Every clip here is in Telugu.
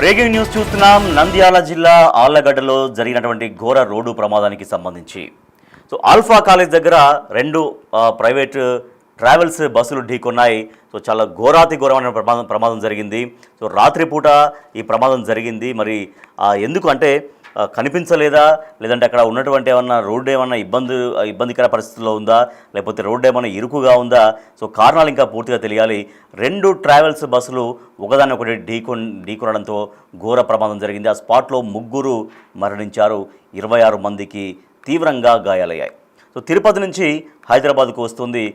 బ్రేకింగ్ న్యూస్ చూస్తున్నాం. నంద్యాల జిల్లా ఆళ్లగడ్డలో జరిగినటువంటి ఘోర రోడ్డు ప్రమాదానికి సంబంధించి ఆల్ఫా కాలేజ్ దగ్గర రెండు ప్రైవేట్ ట్రావెల్స్ బస్సులు ఢీకొన్నాయి. చాలా ఘోరమైన ప్రమాదం జరిగింది. రాత్రిపూట ఈ ప్రమాదం జరిగింది. మరి ఎందుకు అంటే కనిపించలేదా, లేదంటే అక్కడ ఉన్నటువంటి ఏమన్నా రోడ్డు ఏమన్నా ఇబ్బందికర పరిస్థితుల్లో ఉందా, లేకపోతే రోడ్డు ఏమన్నా ఇరుకుగా ఉందా? కారణాలు ఇంకా పూర్తిగా తెలియాలి. రెండు ట్రావెల్స్ బస్సులు ఒకదాన్ని ఒకటి ఢీకొనడంతో ఘోర ప్రమాదం జరిగింది. ఆ స్పాట్లో ముగ్గురు మరణించారు, 26 మందికి తీవ్రంగా గాయాలయ్యాయి. తిరుపతి నుంచి హైదరాబాద్కు వస్తుంది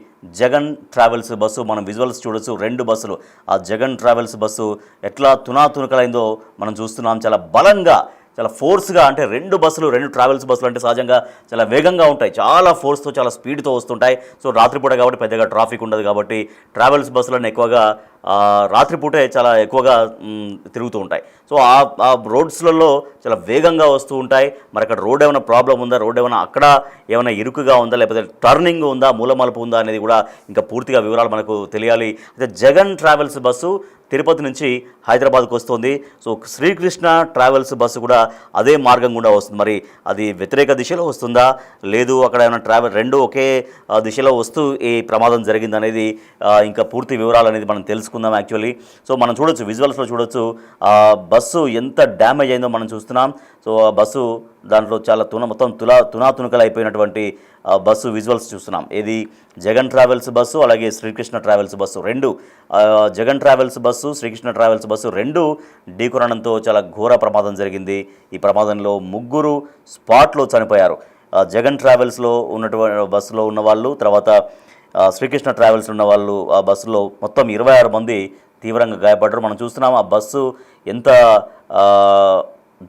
జగన్ ట్రావెల్స్ బస్సు. మనం విజువల్స్ చూడొచ్చు. రెండు బస్సులు, ఆ జగన్ ట్రావెల్స్ బస్సు ఎట్లా తునాతునకలైందో మనం చూస్తున్నాం. చాలా బలంగా, చాలా ఫోర్స్గా, అంటే రెండు ట్రావెల్స్ బస్సులు అంటే సహజంగా చాలా వేగంగా ఉంటాయి, చాలా ఫోర్స్తో, చాలా స్పీడ్తో వస్తుంటాయి. రాత్రిపూట కాబట్టి పెద్దగా ట్రాఫిక్ ఉండదు కాబట్టి ట్రావెల్స్ బస్సులను ఎక్కువగా రాత్రిపూటే చాలా ఎక్కువగా తిరుగుతూ ఉంటాయి. ఆ రోడ్స్లలో చాలా వేగంగా వస్తూ ఉంటాయి. మరి అక్కడ రోడ్ ఏమైనా ప్రాబ్లం ఉందా, రోడ్ అక్కడ ఏమైనా ఇరుకుగా ఉందా, లేకపోతే టర్నింగ్ ఉందా, మూలమలుపు ఉందా అనేది కూడా ఇంకా పూర్తిగా వివరాలు మనకు తెలియాలి. అయితే జగన్ ట్రావెల్స్ బస్సు తిరుపతి నుంచి హైదరాబాద్కు వస్తుంది. శ్రీకృష్ణ ట్రావెల్స్ బస్సు కూడా అదే మార్గం గుండా వస్తుంది. మరి అది వ్యతిరేక దిశలో వస్తుందా, లేదు అక్కడ ఏమైనా రెండు ఒకే దిశలో వస్తూ ఈ ప్రమాదం జరిగింది అనేది ఇంకా పూర్తి వివరాలు అనేది మనం తెలుసుకుందాం. యాక్చువల్లీ మనం చూడొచ్చు, విజువల్స్లో చూడొచ్చు బస్సు ఎంత డ్యామేజ్ అయిందో మనం చూస్తున్నాం. ఆ బస్సు దాంట్లో చాలా మొత్తం తునాతునకలు అయిపోయినటువంటి బస్సు విజువల్స్ చూస్తున్నాం. ఇది జగన్ ట్రావెల్స్ బస్సు, అలాగే శ్రీకృష్ణ ట్రావెల్స్ బస్సు రెండు, Jagan travels bus, Srikrishna travels bus రెండు ఢీకొనడంతో చాలా ఘోర ప్రమాదం జరిగింది. ఈ ప్రమాదంలో ముగ్గురు స్పాట్లో చనిపోయారు. జగన్ ట్రావెల్స్లో ఉన్నటువంటి బస్సులో ఉన్నవాళ్ళు, తర్వాత శ్రీకృష్ణ ట్రావెల్స్ ఉన్న వాళ్ళు, ఆ బస్సులో మొత్తం 26 మంది తీవ్రంగా గాయపడ్డారు. మనం చూస్తున్నాం ఆ బస్సు ఎంత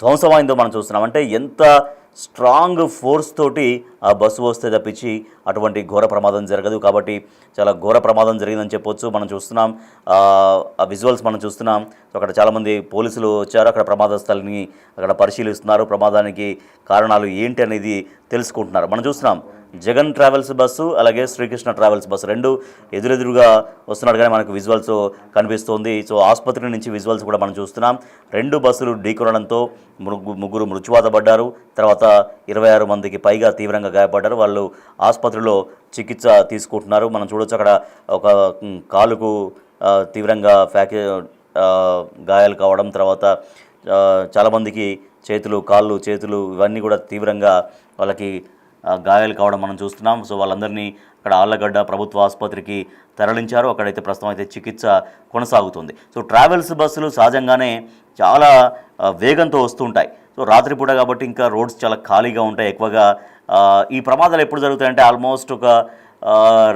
ధ్వంసమైందో మనం చూస్తున్నాం. అంటే ఎంత స్ట్రాంగ్ ఫోర్స్ తోటి ఆ బస్సు వస్తే తప్పించి అటువంటి ఘోర ప్రమాదం జరగదు. కాబట్టి చాలా ఘోర ప్రమాదం జరిగిందని చెప్పొచ్చు. మనం చూస్తున్నాం ఆ విజువల్స్ మనం చూస్తున్నాం. అక్కడ చాలామంది పోలీసులు వచ్చారు, అక్కడ ప్రమాద స్థలిని అక్కడ పరిశీలిస్తున్నారు, ప్రమాదానికి కారణాలు ఏంటి అనేది తెలుసుకుంటున్నారు. మనం చూస్తున్నాం జగన్ ట్రావెల్స్ బస్సు, అలాగే శ్రీకృష్ణ ట్రావెల్స్ బస్సు రెండు ఎదురెదురుగా వస్తున్నట్టుగానే మనకు విజువల్స్ కనిపిస్తోంది. ఆసుపత్రి నుంచి విజువల్స్ కూడా మనం చూస్తున్నాం. రెండు బస్సులు ఢీకొనడంతో ముగ్గురు మృత్యువాత పడ్డారు, తర్వాత 26 మందికి పైగా తీవ్రంగా గాయపడ్డారు. వాళ్ళు ఆసుపత్రిలో చికిత్స తీసుకుంటున్నారు. మనం చూడొచ్చు అక్కడ ఒక కాలుకు తీవ్రంగా గాయాలు కావడం, తర్వాత చాలామందికి కాళ్ళు చేతులు ఇవన్నీ కూడా తీవ్రంగా వాళ్ళకి గాయాలు కావడం మనం చూస్తున్నాం. వాళ్ళందరినీ అక్కడ ఆళ్లగడ్డ ప్రభుత్వ ఆసుపత్రికి తరలించారు. అక్కడైతే ప్రస్తుతం అయితే చికిత్స కొనసాగుతుంది. ట్రావెల్స్ బస్సులు సహజంగానే చాలా వేగంతో వస్తుంటాయి. రాత్రిపూట కాబట్టి ఇంకా రోడ్స్ చాలా ఖాళీగా ఉంటాయి. ఎక్కువగా ఈ ప్రమాదాలు ఎప్పుడు జరుగుతాయంటే ఆల్మోస్ట్ ఒక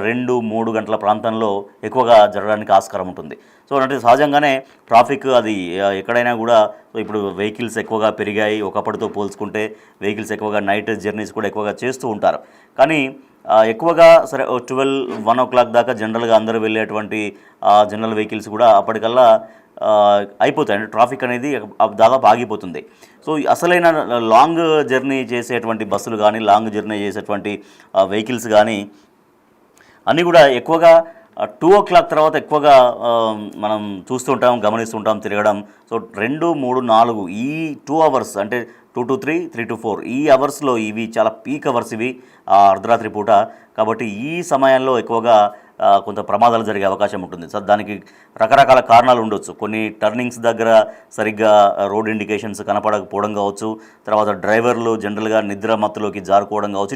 2-3 గంటల ప్రాంతంలో ఎక్కువగా జరగడానికి ఆస్కారం ఉంటుంది. అంటే సహజంగానే ట్రాఫిక్ అది ఎక్కడైనా కూడా ఇప్పుడు వెహికల్స్ ఎక్కువగా పెరిగాయి. ఒకప్పటితో పోల్చుకుంటే వెహికల్స్ ఎక్కువగా నైట్ జర్నీస్ కూడా ఎక్కువగా చేస్తూ ఉంటారు. కానీ ఎక్కువగా సరే 12-1 o'clock దాకా జనరల్గా అందరూ వెళ్ళేటువంటి జనరల్ వెహికల్స్ కూడా అప్పటికల్లా అయిపోతాయి. అంటే ట్రాఫిక్ అనేది దాదాపు ఆగిపోతుంది. అసలైన లాంగ్ జర్నీ చేసేటువంటి బస్సులు కానీ, లాంగ్ జర్నీ చేసేటువంటి వెహికల్స్ కానీ అన్నీ కూడా ఎక్కువగా 2 o'clock తర్వాత ఎక్కువగా మనం చూస్తుంటాం, గమనిస్తుంటాం తిరగడం. 2, 3, 4 ఈ 2 hours అంటే 2 to 3, 3 to 4 ఈ అవర్స్లో ఇవి చాలా పీక్ అవర్స్ ఇవి అర్ధరాత్రి పూట. కాబట్టి ఈ సమయంలో ఎక్కువగా కొంత ప్రమాదాలు జరిగే అవకాశం ఉంటుంది. దానికి రకరకాల కారణాలు ఉండొచ్చు. కొన్ని టర్నింగ్స్ దగ్గర సరిగ్గా రోడ్ ఇండికేషన్స్ కనపడకపోవడం కావచ్చు, తర్వాత డ్రైవర్లు జనరల్గా నిద్రమత్తులోకి జారుకోవడం కావచ్చు,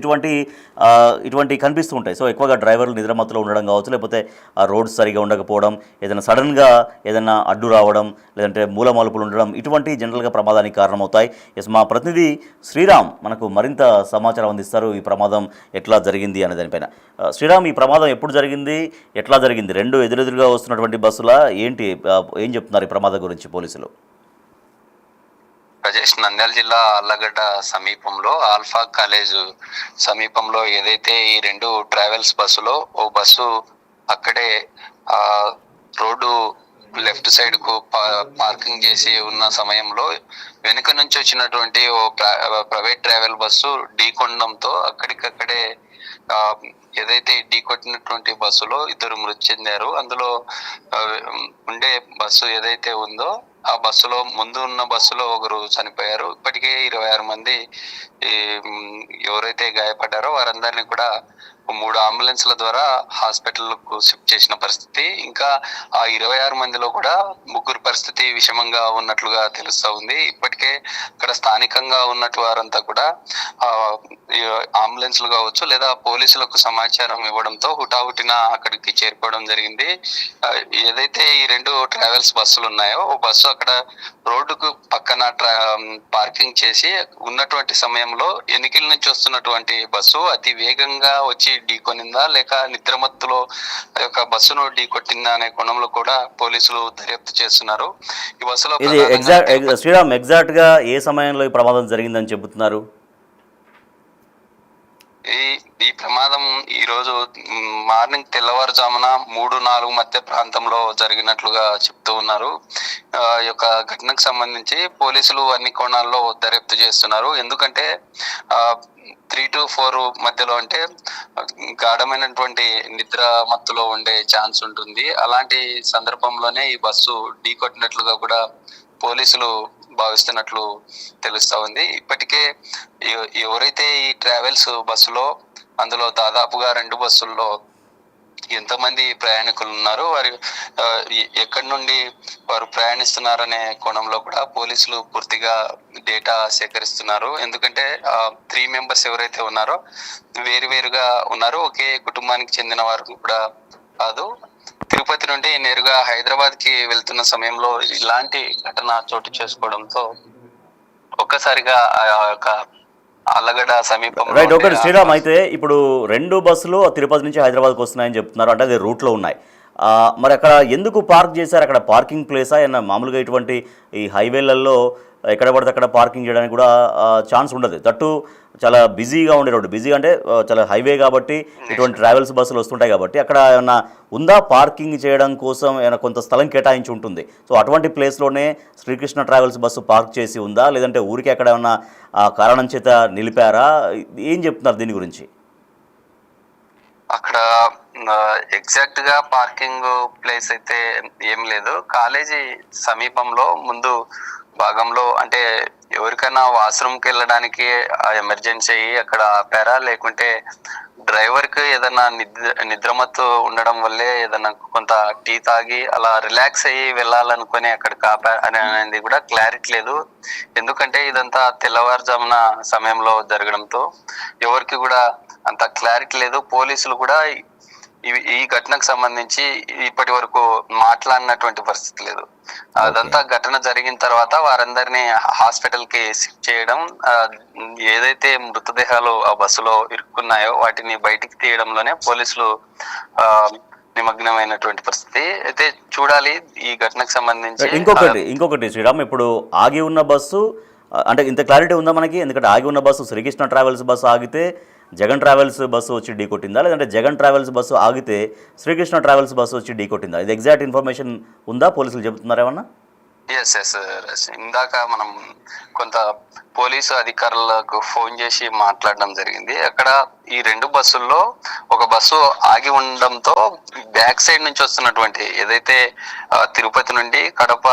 ఇటువంటి కనిపిస్తూ ఉంటాయి. ఎక్కువగా డ్రైవర్లు నిద్రమత్తులో ఉండడం కావచ్చు, లేకపోతే ఆ రోడ్స్ సరిగా ఉండకపోవడం, ఏదైనా సడన్గా ఏదైనా అడ్డు రావడం, లేదంటే మూలమలుపులు ఉండడం, ఇటువంటి జనరల్గా ప్రమాదానికి కారణమవుతాయి. మా ప్రతినిధి శ్రీరామ్ మనకు మరింత సమాచారం అందిస్తారు ఈ ప్రమాదం ఎట్లా జరిగింది అనే దానిపైన. శ్రీరామ్, ఈ ప్రమాదం ఎప్పుడు జరిగింది, ఎట్లా జరిగింది? రెండు ఎదురెదురుగా వస్తున్నటువంటి బస్సులా ఏం చెప్తున్నారు ఈ ప్రమాదం గురించి పోలీసులు? రాజేష్, నంద్యాల జిల్లా ఆళ్లగడ్డ సమీపంలో ఆల్ఫా కాలేజ్ సమీపంలో ఏదైతే ఈ రెండు ట్రావెల్స్ బస్సులో ఓ బస్సు అక్కడే రోడ్డు లెఫ్ట్ సైడ్ కు పార్కింగ్ చేసి ఉన్న సమయంలో వెనుక నుంచి వచ్చినటువంటి ఓ ప్రైవేట్ ట్రావెల్ బస్సు ఢీకొనడంతో అక్కడికక్కడే ఏదైతే ఢీకొట్టినటువంటి బస్సులో 2 మృతి చెందారు. అందులో ఉండే బస్సు ఏదైతే ఉందో ఆ బస్సులో ముందు ఉన్న బస్సులో ఒకరు చనిపోయారు. ఇప్పటికే 26 మంది ఈ ఎవరైతే గాయపడ్డారో వారందరినీ కూడా 3 అంబులెన్స్ల ద్వారా హాస్పిటల్కు షిఫ్ట్ చేసిన పరిస్థితి. ఇంకా ఆ 26 మందిలో కూడా 3 పరిస్థితి విషమంగా ఉన్నట్లుగా తెలుస్తా ఉంది. ఇప్పటికే అక్కడ స్థానికంగా ఉన్నట్టు వారంతా కూడా అంబులెన్స్లు కావచ్చు లేదా పోలీసులకు సమాచారం ఇవ్వడంతో హుటాహుటిన అక్కడికి చేరుకోవడం జరిగింది. ఏదైతే ఈ 2 ట్రావెల్స్ బస్సులు ఉన్నాయో ఓ బస్సు అక్కడ రోడ్డుకు పక్కన పార్కింగ్ చేసి ఉన్నటువంటి సమయంలో ఎన్నికల నుంచి వస్తున్నటువంటి బస్సు అతి వేగంగా వచ్చి ఢీకొనిందా లేక నిద్రమత్తులో యొక్క బస్సును ఢీకొట్టిందా అనే కోణంలో కూడా పోలీసులు దర్యాప్తు చేస్తున్నారు. ఈ బస్సులో ఇది శ్రీరామ్ ఎగ్జాక్ట్ గా ఏ సమయంలో ఈ ప్రమాదం జరిగిందని చెబుతున్నారు? ఈ ప్రమాదం ఈ రోజు మార్నింగ్ తెల్లవారుజామున 3-4 మధ్య ప్రాంతంలో జరిగినట్లుగా చెప్తూ ఉన్నారు. ఈ యొక్క ఘటనకు సంబంధించి పోలీసులు అన్ని కోణాల్లో దర్యాప్తు చేస్తున్నారు. ఎందుకంటే 3 to 4 మధ్యలో అంటే గాఢమైనటువంటి నిద్ర మత్తులో ఉండే ఛాన్స్ ఉంటుంది. అలాంటి సందర్భంలోనే ఈ బస్సు ఢీకొట్టినట్లుగా కూడా పోలీసులు భావిస్తున్నట్లు తెలుస్తా ఉంది. ఇప్పటికే ఎవరైతే ఈ ట్రావెల్స్ బస్సులో అందులో దాదాపుగా 2 బస్సుల్లో ఎంతమంది ప్రయాణికులు ఉన్నారు, వారి ఎక్కడి నుండి వారు ప్రయాణిస్తున్నారనే కోణంలో కూడా పోలీసులు పూర్తిగా డేటా సేకరిస్తున్నారు. ఎందుకంటే 3 మెంబర్స్ ఎవరైతే ఉన్నారో వేరువేరుగా ఉన్నారు, ఒకే కుటుంబానికి చెందిన వారు కూడా కాదు. తిరుపతి నుండి నేరుగా హైదరాబాద్ కి వెళ్తున్న సమయంలో ఇలాంటి ఘటన చోటు చేసుకోవడంతో ఒక్కసారిగా ఆ యొక్క ఆలగడ్డ సమీపంలో రైట్. ఒకటి శ్రీరామ్, అయితే ఇప్పుడు 2 బస్సులు తిరుపతి నుంచి హైదరాబాద్కి వస్తున్నాయని చెప్తున్నారు, అంటే అది రూట్లో ఉన్నాయి. మరి అక్కడ ఎందుకు పార్క్ చేశారు? అక్కడ పార్కింగ్ ప్లేసా ఏమన్నా? మామూలుగా ఇటువంటి ఈ హైవేలలో ఎక్కడ పడితే అక్కడ పార్కింగ్ చేయడానికి కూడా ఛాన్స్ ఉండదు. తట్టు చాలా బిజీగా ఉండే రోడ్డు, బిజీగా అంటే చాలా హైవే కాబట్టి ఇటువంటి ట్రావెల్స్ బస్సులు వస్తుంటాయి కాబట్టి అక్కడ ఏమన్నా ఉందా పార్కింగ్ చేయడం కోసం? ఏమైనా కొంత స్థలం కేటాయించి ఉంటుంది. సో అటువంటి ప్లేస్లోనే శ్రీకృష్ణ ట్రావెల్స్ బస్సు పార్క్ చేసి ఉందా, లేదంటే ఊరికి అక్కడ ఏమన్నా కారణం చేత నిలిపారా? ఏం చెప్తున్నారు దీని గురించి? అక్కడ ఎగ్జాక్ట్ గా పార్కింగ్ ప్లేస్ అయితే ఏం లేదు. కాలేజీ సమీపంలో ముందు భాగంలో అంటే ఎవరికైనా వాష్రూమ్కి వెళ్ళడానికి ఎమర్జెన్సీ అక్కడ ఆపారా, లేకుంటే డ్రైవర్ కి ఏదైనా నిద్రమత్తు ఉండడం వల్లే ఏదైనా కొంత టీ తాగి అలా రిలాక్స్ అయ్యి వెళ్ళాలనుకుని అక్కడికి ఆపారు అనేది కూడా క్లారిటీ లేదు. ఎందుకంటే ఇదంతా తెల్లవారుజామున సమయంలో జరగడంతో ఎవరికి కూడా అంత క్లారిటీ లేదు. పోలీసులు కూడా ఈ ఘటనకు సంబంధించి ఇప్పటి వరకు మాట్లాడినటువంటి పరిస్థితి లేదు. అదంతా ఘటన జరిగిన తర్వాత వారందరినీ హాస్పిటల్ కి షిఫ్ట్ చేయడం, ఏదైతే మృతదేహాలు ఆ బస్సులో ఇరుక్కున్నాయో వాటిని బయటికి తీయడంలోనే పోలీసులు నిమగ్నమైనటువంటి పరిస్థితి. అయితే చూడాలి ఈ ఘటనకు సంబంధించి. ఇంకొకటి శ్రీరామ్, ఇప్పుడు ఆగి ఉన్న బస్సు అంటే ఇంత క్లారిటీ ఉందా మనకి? ఎందుకంటే ఆగి ఉన్న బస్సు శ్రీకృష్ణ ట్రావెల్స్ బస్సు ఆగితే జగన్ ట్రావెల్స్ బస్సు వచ్చి ఢీకొట్టిందా, లేదంటే జగన్ ట్రావెల్స్ బస్సు ఆగితే శ్రీకృష్ణ ట్రావెల్స్ బస్సు వచ్చి ఢీకొట్టిందా? ఇది ఎగ్జాక్ట్ ఇన్ఫర్మేషన్ ఉందా? పోలీసులు చెబుతున్నారు ఏమన్నా? ఎస్ ఇందాక మనం కొంత పోలీసు అధికారులకు ఫోన్ చేసి మాట్లాడడం జరిగింది. అక్కడ ఈ 2 బస్సుల్లో ఒక బస్సు ఆగి ఉండడంతో బ్యాక్ సైడ్ నుంచి వస్తున్నటువంటి ఏదైతే తిరుపతి నుండి కడప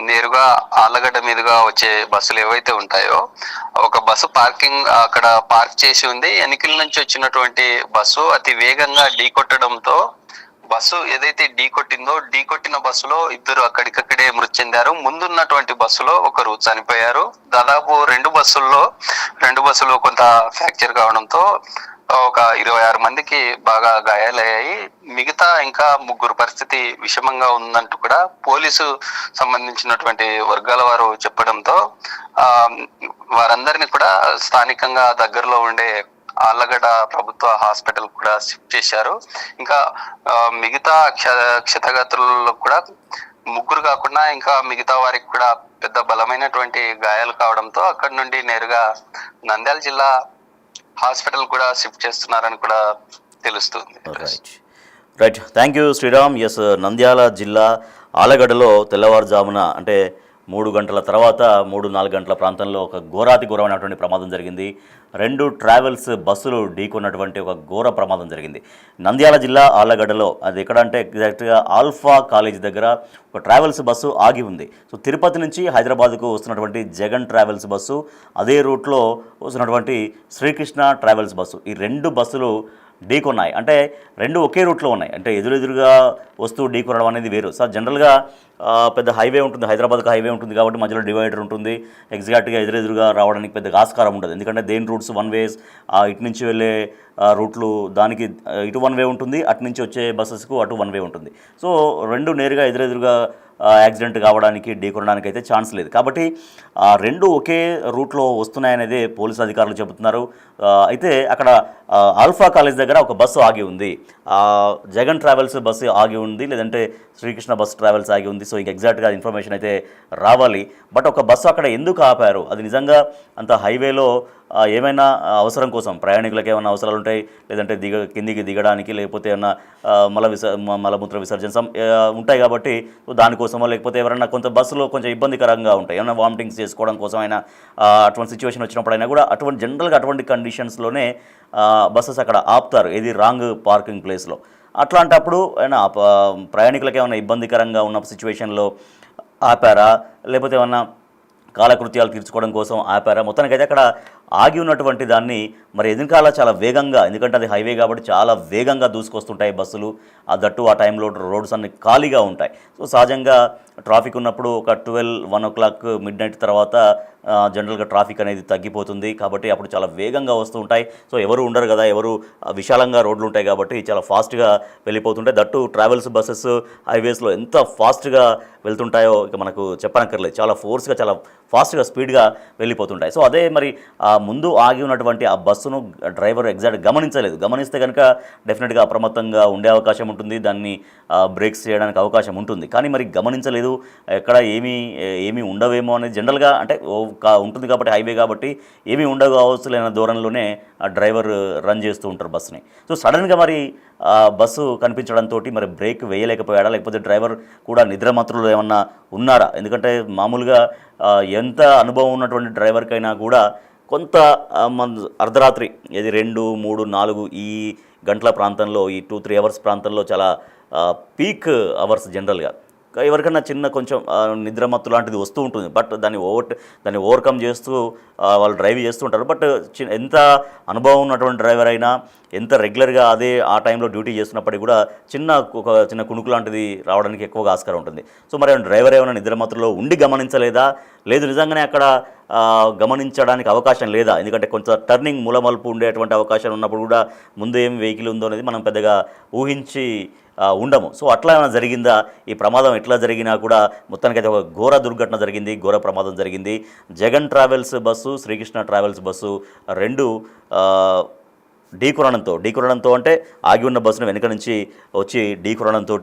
నేరుగా ఆళ్ళగడ్డ మీదుగా వచ్చే బస్సులు ఏవైతే ఉంటాయో ఒక బస్సు పార్కింగ్ అక్కడ పార్క్ చేసి ఉంది. ఎన్నికల నుంచి వచ్చినటువంటి బస్సు అతి వేగంగా ఢీకొట్టడంతో బస్సు ఏదైతే ఢీకొట్టిన బస్సులో 2 అక్కడికక్కడే మృతి చెందారు. ముందున్నటువంటి బస్సులో ఒకరు చనిపోయారు. దాదాపు 2 బస్సులు కొంత ఫ్రాక్చర్ కావడంతో ఒక 26 మందికి బాగా గాయాలయ్యాయి. మిగతా ఇంకా 3 పరిస్థితి విషమంగా ఉందంటూ కూడా పోలీసు సంబంధించినటువంటి వర్గాల వారు చెప్పడంతో వారందరినీ కూడా స్థానికంగా దగ్గరలో ఉండే ఆళ్ళగడ్డ ప్రభుత్వ హాస్పిటల్ కూడా షిఫ్ట్ చేశారు. ఇంకా మిగతా క్షతగాత్రులలో కూడా 3 కాకుండా ఇంకా మిగతా వారికి కూడా పెద్ద బలమైనటువంటి గాయాలు కావడంతో అక్కడి నుండి నేరుగా నంద్యాల జిల్లా హాస్పిటల్ కూడా షిఫ్ట్ చేస్తున్నారని కూడా తెలుస్తుంది. Right, thank you Sriram. Yes, Nandyal జిల్లా ఆళ్ళగడ్డలో తెల్లవారుజామున అంటే 3 గంటల తర్వాత 3-4 గంటల ప్రాంతంలో ఒక ఘోరాతి ఘోరమైనటువంటి ప్రమాదం జరిగింది. 2 ట్రావెల్స్ బస్సులు ఢీకొన్నటువంటి ఒక ఘోర ప్రమాదం జరిగింది నంద్యాల జిల్లా ఆళ్లగడ్డలో. అది ఎక్కడ అంటే ఎగ్జాక్ట్గా ఆల్ఫా కాలేజ్ దగ్గర ఒక ట్రావెల్స్ బస్సు ఆగి ఉంది. సో తిరుపతి నుంచి హైదరాబాద్కు వస్తున్నటువంటి జగన్ ట్రావెల్స్ బస్సు, అదే రూట్లో వస్తున్నటువంటి శ్రీకృష్ణ ట్రావెల్స్ బస్సు, ఈ 2 బస్సులు ఢీకొన్నాయి. అంటే 2 ఒకే రూట్లో ఉన్నాయి. అంటే ఎదురెదురుగా వస్తూ ఢీకొనడం అనేది వేరు. సార్ జనరల్గా పెద్ద హైవే ఉంటుంది, హైదరాబాద్కి హైవే ఉంటుంది కాబట్టి మధ్యలో డివైడర్ ఉంటుంది. ఎగ్జాక్ట్గా ఎదురెదురుగా రావడానికి పెద్దగా ఆస్కారం ఉండదు. ఎందుకంటే దేని రూట్స్ వన్ వేస్, ఇటు నుంచి వెళ్ళే రూట్లు దానికి ఇటు వన్ వే ఉంటుంది, అటు నుంచి వచ్చే బస్సెస్కు అటు వన్ వే ఉంటుంది. సో 2 నేరుగా ఎదురెదురుగా యాక్సిడెంట్ కావడానికి ఢీకొనడానికి అయితే ఛాన్స్ లేదు. కాబట్టి 2 ఒకే రూట్లో వస్తున్నాయనేది పోలీసు అధికారులు చెబుతున్నారు. అయితే అక్కడ ఆల్ఫా కాలేజ్ దగ్గర ఒక బస్సు ఆగి ఉంది, జగన్ ట్రావెల్స్ బస్సు ఆగి ఉంది, లేదంటే శ్రీకృష్ణ బస్ ట్రావెల్స్ ఆగి ఉంది. సో ఇంక ఎగ్జాక్ట్గా ఇన్ఫర్మేషన్ అయితే రావాలి. బట్ ఒక బస్సు అక్కడ ఎందుకు ఆపారు, అది నిజంగా అంత హైవేలో ఏమైనా అవసరం కోసం ప్రయాణికులకు ఏమైనా అవసరాలు ఉంటాయి, లేదంటే కిందికి దిగడానికి, లేకపోతే ఏమైనా మలమూత్ర విసర్జన ఉంటాయి కాబట్టి దానికోసమో, లేకపోతే ఎవరైనా కొంత బస్సులో కొంచెం ఇబ్బందికరంగా ఉంటాయి, ఏమైనా వామిటింగ్స్ చేసుకోవడం కోసం అయినా, అటువంటి సిచ్యువేషన్ వచ్చినప్పుడైనా కూడా అటువంటి జనరల్గా అటువంటి కండిషన్స్లోనే బస్సెస్ అక్కడ ఆపుతారు, ఏది రాంగ్ పార్కింగ్ ప్లేస్లో. అట్లాంటప్పుడు ఏమైనా ప్రయాణికులకు ఏమైనా ఇబ్బందికరంగా ఉన్న సిచ్యువేషన్లో ఆపారా, లేకపోతే ఏమన్నా కాలకృత్యాలు తీర్చుకోవడం కోసం ఆపారా? మొత్తానికైతే అక్కడ ఆగి ఉన్నటువంటి దాన్ని మరి ఎదురుకాల చాలా వేగంగా, ఎందుకంటే అది హైవే కాబట్టి చాలా వేగంగా దూసుకొస్తుంటాయి బస్సులు. ఆ దట్టు ఆ టైంలో రోడ్స్ అన్ని ఖాళీగా ఉంటాయి. సో సహజంగా ట్రాఫిక్ ఉన్నప్పుడు ఒక 12-1 o'clock మిడ్ నైట్ తర్వాత జనరల్గా ట్రాఫిక్ అనేది తగ్గిపోతుంది. కాబట్టి అప్పుడు చాలా వేగంగా వస్తూ ఉంటాయి. సో ఎవరు ఉండరు కదా, ఎవరు విశాలంగా రోడ్లు ఉంటాయి కాబట్టి చాలా ఫాస్ట్గా వెళ్ళిపోతుంటాయి. దట్టు ట్రావెల్స్ బస్సెస్ హైవేస్లో ఎంత ఫాస్ట్గా వెళ్తుంటాయో ఇక మనకు చెప్పనక్కర్లేదు. చాలా ఫోర్స్గా, చాలా ఫాస్ట్గా, స్పీడ్గా వెళ్ళిపోతుంటాయి. సో అదే మరి ముందు ఆగి ఉన్నటువంటి ఆ బస్సును డ్రైవర్ ఎగ్జాక్ట్ గమనించలేదు. గమనిస్తే కనుక డెఫినెట్గా అప్రమత్తంగా ఉండే అవకాశం ఉంటుంది, దాన్ని బ్రేక్స్ చేయడానికి అవకాశం ఉంటుంది. కానీ మరి గమనించలేదు, ఎక్కడ ఏమీ ఉండవేమో అనేది జనరల్గా అంటే ఉంటుంది కాబట్టి హైవే కాబట్టి ఏమీ ఉండవచ్చు లేని ధోరణిలోనే ఆ డ్రైవర్ రన్ చేస్తూ ఉంటారు బస్సుని. సో సడన్గా మరి బస్సు కనిపించడంతో మరి బ్రేక్ వేయలేకపోయాడా, లేకపోతే డ్రైవర్ కూడా నిద్రమత్తులు ఏమన్నా ఉన్నారా? ఎందుకంటే మామూలుగా ఎంత అనుభవం ఉన్నటువంటి డ్రైవర్కైనా కూడా కొంత అర్ధరాత్రి ఏది 2, 3, 4 ఈ గంటల ప్రాంతంలో, ఈ 2-3 అవర్స్ ప్రాంతంలో చాలా పీక్ అవర్స్ జనరల్గా. ఎవరికైనా చిన్న కొంచెం నిద్రమత్తు లాంటిది వస్తూ ఉంటుంది. బట్ దాన్ని ఓవర్కమ్ చేస్తూ వాళ్ళు డ్రైవ్ చేస్తూ ఉంటారు. బట్ ఎంత అనుభవం ఉన్నటువంటి డ్రైవర్ అయినా, ఎంత రెగ్యులర్గా ఆ టైంలో డ్యూటీ చేస్తున్నప్పటికీ కూడా చిన్న కుణుకు లాంటిది రావడానికి ఎక్కువగా ఆస్కారం ఉంటుంది. సో మరి డ్రైవర్ ఏమైనా నిద్రమత్తులో ఉండి గమనించలేదా, లేదు నిజంగానే అక్కడ గమనించడానికి అవకాశం లేదా? ఎందుకంటే కొంత టర్నింగ్ మూలమలుపు ఉండేటువంటి అవకాశం ఉన్నప్పుడు కూడా ముందు ఏం వెహికల్ ఉందో అనేది మనం పెద్దగా ఊహించి ఉండము. సో అట్లా ఏమైనా జరిగిందా? ఈ ప్రమాదం ఎట్లా జరిగినా కూడా మొత్తానికైతే ఒక ఘోర దుర్ఘటన జరిగింది, ఘోర ప్రమాదం జరిగింది. Jagan travels bus, Srikrishna travels bus 2 ఢీకొనడంతో అంటే ఆగి ఉన్న బస్సును వెనుక నుంచి వచ్చి ఢీకొనడంతో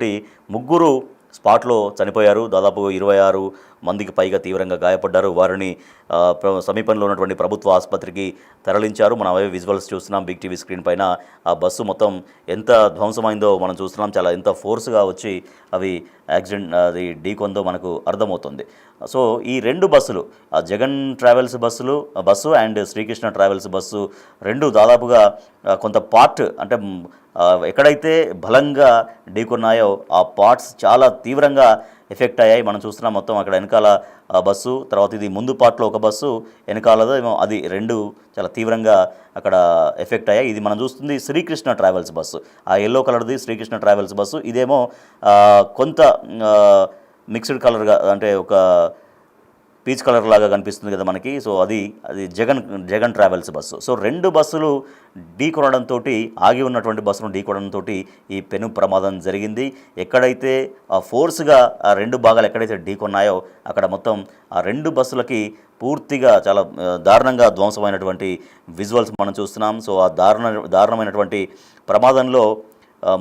ముగ్గురు స్పాట్లో చనిపోయారు. దాదాపు 26 మందికి పైగా తీవ్రంగా గాయపడ్డారు. వారిని సమీపంలో ఉన్నటువంటి ప్రభుత్వ ఆసుపత్రికి తరలించారు. మనం అవే విజువల్స్ చూస్తున్నాం బిగ్ టీవీ స్క్రీన్ పైన. ఆ బస్సు మొత్తం ఎంత ధ్వంసమైందో మనం చూస్తున్నాం. చాలా ఎంత ఫోర్స్గా వచ్చి అవి అది ఢీకొందో మనకు అర్థమవుతుంది. సో ఈ 2 బస్సులు, Jagan travels bus and Srikrishna travels bus 2 దాదాపుగా కొంత పార్ట్ అంటే ఎక్కడైతే బలంగా ఢీకొన్నాయో ఆ పార్ట్స్ చాలా తీవ్రంగా ఎఫెక్ట్ అయ్యాయి. మనం చూస్తున్నాం మొత్తం అక్కడ వెనకాల బస్సు, తర్వాత ఇది ముందు పార్ట్లో ఒక బస్సు, వెనకాలదో ఏమో అది 2 చాలా తీవ్రంగా అక్కడ ఎఫెక్ట్ అయ్యాయి. ఇది మనం చూస్తుంది శ్రీకృష్ణ ట్రావెల్స్ బస్సు, ఆ ఎల్లో కలర్ది శ్రీకృష్ణ ట్రావెల్స్ బస్సు. ఇదేమో కొంత మిక్స్డ్ కలర్గా అంటే ఒక పీచ్ కలర్ లాగా కనిపిస్తుంది కదా మనకి. సో అది జగన్ ట్రావెల్స్ బస్సు. సో 2 బస్సులు ఢీకొనడంతో, ఆగి ఉన్నటువంటి బస్సును ఢీకొనడంతో ఈ పెను ప్రమాదం జరిగింది. ఎక్కడైతే ఫోర్స్గా ఆ 2 భాగాలు ఎక్కడైతే ఢీకొన్నాయో అక్కడ మొత్తం ఆ 2 బస్సులకి పూర్తిగా చాలా దారుణంగా ధ్వంసమైనటువంటి విజువల్స్ మనం చూస్తున్నాం. సో ఆ దారుణమైనటువంటి ప్రమాదంలో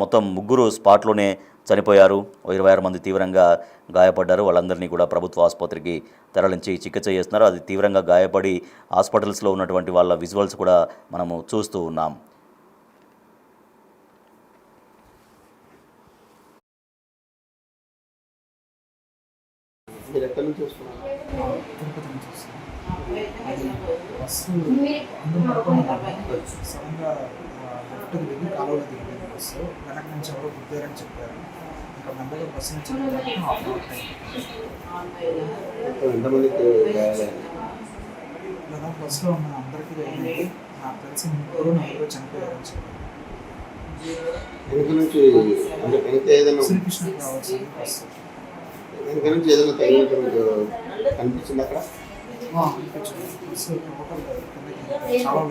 మొత్తం ముగ్గురు స్పాట్లోనే చనిపోయారు. 26 మంది తీవ్రంగా గాయపడ్డారు. వాళ్ళందరినీ కూడా ప్రభుత్వ ఆసుపత్రికి తరలించి చికిత్స చేస్తున్నారు. అది తీవ్రంగా గాయపడి హాస్పిటల్స్లో ఉన్నటువంటి వాళ్ళ విజువల్స్ కూడా మనము చూస్తూ ఉన్నాం. మీరు ఎక్కడి నుంచి వస్తున్నారు? బస్సు అందరూ పడుకున్నారు. సడన్గా లెఫ్ట్కి వెళ్ళి కాలువలో దిగిపోయింది బస్సు. వెనక నుంచి ఎవరో గుద్దారని చెప్పారు. ఇంకా మెల్లగా బస్సు నుంచి హాఫ్ అవర్ టైం ఎంతమందికి గాయాలైంది? లేదా బస్సులో ఉన్న అందరికీ అయింది. నాకు తెలిసి నలుగురు చనిపోయారని చెప్పారు. వెనుక నుంచి అంటే వెనుక ఏదైనా శ్రీకృష్ణ కావచ్చు బస్సు వెనుక నుంచి ఏదైనా తగినట్టు మీకు కనిపించింది అక్కడ? అనిపించింది. బస్సు టోటల్ కిందకి చాలా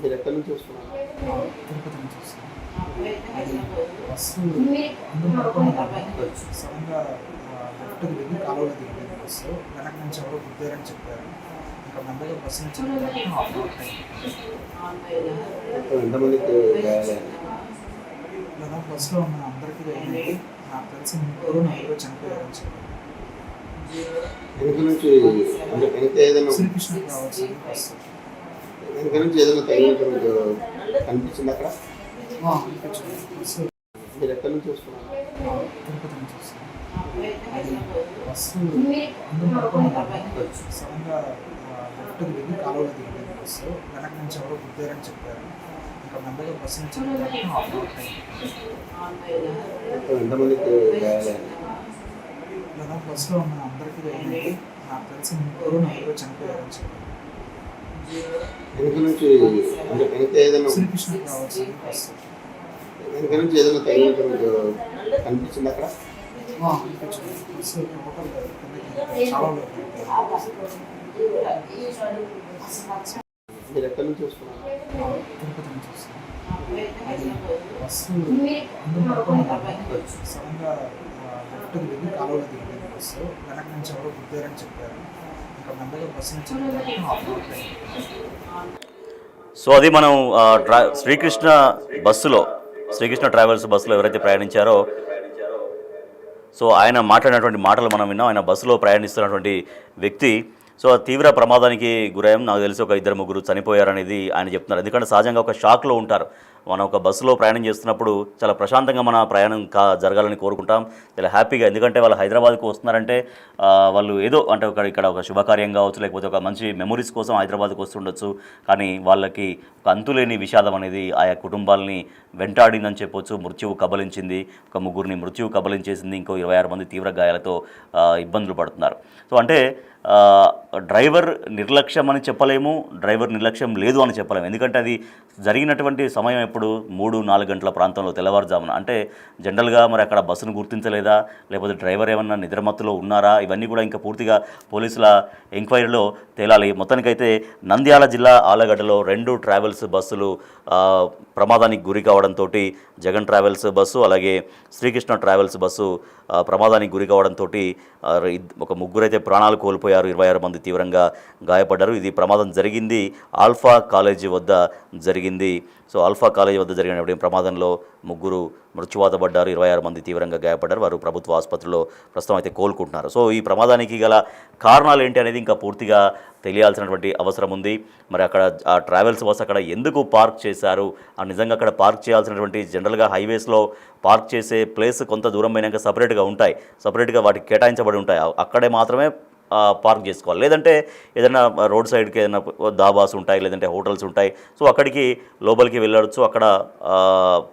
మీరు ఎక్కడి నుంచి వస్తున్నారు? తిరుపతి నుంచి వస్తుంది. బస్సు అందరూ పడుకున్నారు. సడన్గా లెఫ్ట్కి వెళ్ళి కాలువలో దిగిపోయింది బస్సు. వెనక నుంచి ఎవరో గుద్దారని చెప్పారు. ఇంకా మెల్లగా బస్సు నుంచి హాఫ్ అవర్ టైం ఎంతమందికి గాయాలైంది? లేదా బస్సులో ఉన్న అందరికీ అయింది. నాకు తెలిసి నలుగురు చనిపోయారని చెప్పారు. వెనుక నుంచి అంటే వెనుక ఏదైనా శ్రీకృష్ణ కావచ్చు బస్సు వెనుక నుంచి ఏదైనా తగినట్టు మీకు కనిపించింది అక్కడ? అనిపించింది. బస్సు మీరు ఎక్కడి నుంచి వస్తున్నారు? తిరుపతి నుంచి వస్తుంది. బస్సు అందరూ పడుకున్నారు. సడన్గా లెఫ్ట్కి వెళ్ళి కాలువలో దిగిపోయింది బస్సు. వెనక నుంచి ఎవరో గుద్దారని చెప్పారు. ఇంకా మెల్లగా బస్సు నుంచి హాఫ్ అవర్ టైం ఎంతమందికి గాయాలైంది? లేదా బస్సులో ఉన్న అందరికీ అయింది. నాకు తెలిసి నలుగురు చనిపోయారని చెప్పారు. వెనుక నుంచి అంటే వెనుక ఏదైనా శ్రీకృష్ణ కావచ్చు బస్సు వెనుక నుంచి ఏదైనా తగినట్టు మీకు కనిపించింది అక్కడ? అనిపించింది. బస్సు టోటల్ కిందకి చాలా మీరు ఎక్కడి నుంచి వస్తున్నారు? తిరుపతి నుంచి వస్తుంది. బస్సు అందరూ పడుకున్నారు. సడన్గా లెఫ్ట్కి వెళ్ళి కాలువలో దిగిపోయింది బస్సు. వెనక నుంచి ఎవరో గుద్దారని చెప్పారు. ఇంకా మెల్లగా బస్సు నుంచి హాఫ్ అవర్ టైం సో అది మనం శ్రీకృష్ణ బస్సులో శ్రీకృష్ణ ట్రావెల్స్ బస్సులో ఎవరైతే ప్రయాణించారో సో ఆయన మాట్లాడినటువంటి మాటలు మనం విన్నాం. ఆయన బస్సులో ప్రయాణిస్తున్నటువంటి వ్యక్తి సో తీవ్ర ప్రమాదానికి గురయ్యాం. నాకు తెలిసి ఒక 2-3 చనిపోయారనేది ఆయన చెప్తున్నారు. ఎందుకంటే సహజంగా ఒక షాక్లో ఉంటారు. మనం ఒక బస్సులో ప్రయాణం చేస్తున్నప్పుడు చాలా ప్రశాంతంగా మన ప్రయాణం జరగాలని కోరుకుంటాం, చాలా హ్యాపీగా. ఎందుకంటే వాళ్ళు హైదరాబాద్కు వస్తున్నారంటే వాళ్ళు ఏదో అంటే ఇక్కడ ఒక శుభకార్యం కావచ్చు, లేకపోతే ఒక మంచి మెమొరీస్ కోసం హైదరాబాద్కు వస్తుండొచ్చు. కానీ వాళ్ళకి ఒక అంతులేని విషాదం అనేది ఆయా కుటుంబాలని వెంటాడిందని చెప్పొచ్చు. మృత్యువు కబలించింది, ఒక 3 మృత్యువు కబలించేసింది, ఇంకో 26 మంది తీవ్ర గాయాలతో ఇబ్బందులు పడుతున్నారు. సో అంటే డ్రైవర్ నిర్లక్ష్యం అని చెప్పలేము, డ్రైవర్ నిర్లక్ష్యం లేదు అని చెప్పలేము. ఎందుకంటే అది జరిగినటువంటి సమయం ఎప్పుడు 3-4 గంటల ప్రాంతంలో తెల్లవారుజామున. అంటే జనరల్గా మరి అక్కడ బస్సును గుర్తించలేదా, లేకపోతే డ్రైవర్ ఏమన్నా నిద్రమత్తులో ఉన్నారా, ఇవన్నీ కూడా ఇంకా పూర్తిగా పోలీసుల ఎంక్వైరీలో తేలాలి. మొత్తానికైతే నంద్యాల జిల్లా ఆళ్లగడ్డలో 2 ట్రావెల్స్ బస్సులు ప్రమాదానికి గురి కావడంతో జగన్ ట్రావెల్స్ బస్సు అలాగే శ్రీకృష్ణ ట్రావెల్స్ బస్సు ప్రమాదానికి గురి కావడంతో ఒక 3 అయితే ప్రాణాలు కోల్పోయారు, 26 మంది తీవ్రంగా గాయపడ్డారు. ఇది ప్రమాదం జరిగింది ఆల్ఫా కాలేజీ వద్ద జరిగింది. సో ఆల్ఫా కాలేజీ వద్ద జరిగిన ప్రమాదంలో 3 మృత్యువాత పడ్డారు, 26 మంది తీవ్రంగా గాయపడ్డారు. వారు ప్రభుత్వ ఆసుపత్రిలో ప్రస్తుతం అయితే కోలుకుంటున్నారు. సో ఈ ప్రమాదానికి గల కారణాలు ఏంటి అనేది ఇంకా పూర్తిగా తెలియాల్సినటువంటి అవసరం ఉంది. మరి అక్కడ ఆ ట్రావెల్స్ బస్ అక్కడ ఎందుకు పార్క్ చేశారు, నిజంగా అక్కడ పార్క్ చేయాల్సినటువంటి జనరల్గా హైవేస్లో పార్క్ చేసే ప్లేస్ కొంత దూరం పోయినాక సపరేట్గా ఉంటాయి, సపరేట్గా వాటికి కేటాయించబడి ఉంటాయి, అక్కడే మాత్రమే పార్క్ చేసుకోవాలి. లేదంటే ఏదైనా రోడ్ సైడ్కి ఏదైనా దాబాస్ ఉంటాయి, లేదంటే హోటల్స్ ఉంటాయి. సో అక్కడికి లోపలికి వెళ్ళవచ్చు, అక్కడ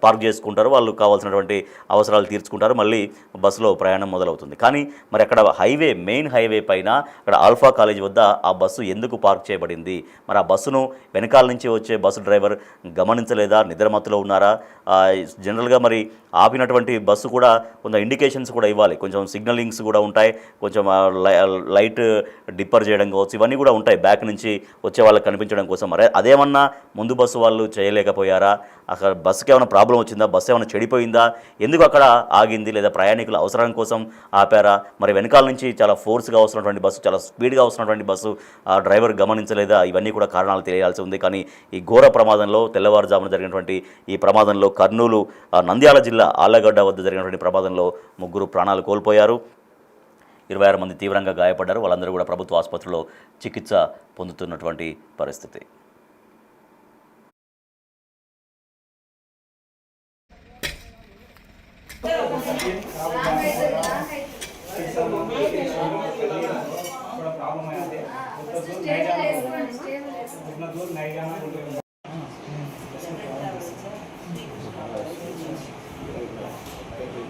పార్క్ చేసుకుంటారు, వాళ్ళు కావాల్సినటువంటి అవసరాలు తీర్చుకుంటారు, మళ్ళీ బస్సులో ప్రయాణం మొదలవుతుంది. కానీ మరి అక్కడ మెయిన్ హైవే పైన అక్కడ ఆల్ఫా కాలేజ్ వద్ద ఆ బస్సు ఎందుకు పార్క్ చేయబడింది? మరి ఆ బస్సును వెనకాల నుంచి వచ్చే బస్సు డ్రైవర్ గమనించలేదా, నిద్రమత్తులో ఉన్నారా? జనరల్గా మరి ఆపినటువంటి బస్సు కూడా కొంత ఇండికేషన్స్ కూడా ఇవ్వాలి, కొంచెం సిగ్నలింగ్స్ కూడా ఉంటాయి, కొంచెం లైట్ డిప్పర్ చేయడం కావచ్చు, ఇవన్నీ కూడా ఉంటాయి బ్యాక్ నుంచి వచ్చే వాళ్ళకి కనిపించడం కోసం. మరి అదేమన్నా ముందు బస్సు వాళ్ళు చేయలేకపోయారా? అక్కడ బస్సుకి ఏమైనా ప్రాబ్లం వచ్చిందా, బస్సు ఏమైనా చెడిపోయిందా, ఎందుకు అక్కడ ఆగింది, లేదా ప్రయాణికుల అవసరం కోసం ఆపారా? మరి వెనకాల నుంచి చాలా ఫోర్స్గా వస్తున్నటువంటి బస్సు, చాలా స్పీడ్గా వస్తున్నటువంటి బస్సు డ్రైవర్ గమనించలేదా? ఇవన్నీ కూడా కారణాలు తెలియాల్సి ఉంది. కానీ ఈ ఘోర ప్రమాదంలో తెల్లవారుజామున జరిగినటువంటి ఈ ప్రమాదంలో కర్నూలు నంద్యాల జిల్లా ఆళ్లగడ్డ వద్ద జరిగినటువంటి ప్రమాదంలో 3 ప్రాణాలు కోల్పోయారు, 26 మంది తీవ్రంగా గాయపడ్డారు. వాళ్ళందరూ కూడా ప్రభుత్వ ఆసుపత్రిలో చికిత్స పొందుతున్నటువంటి పరిస్థితి.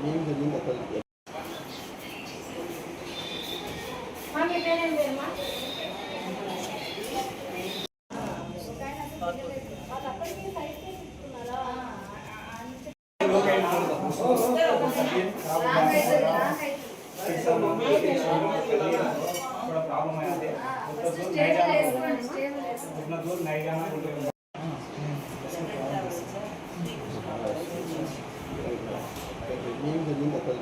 ఏం జరిగింది అక్కడ? ఏం జరిగింది అక్కడ?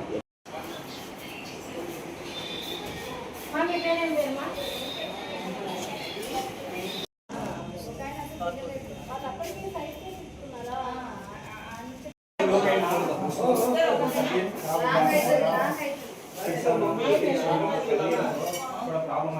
ప్రాబ్లం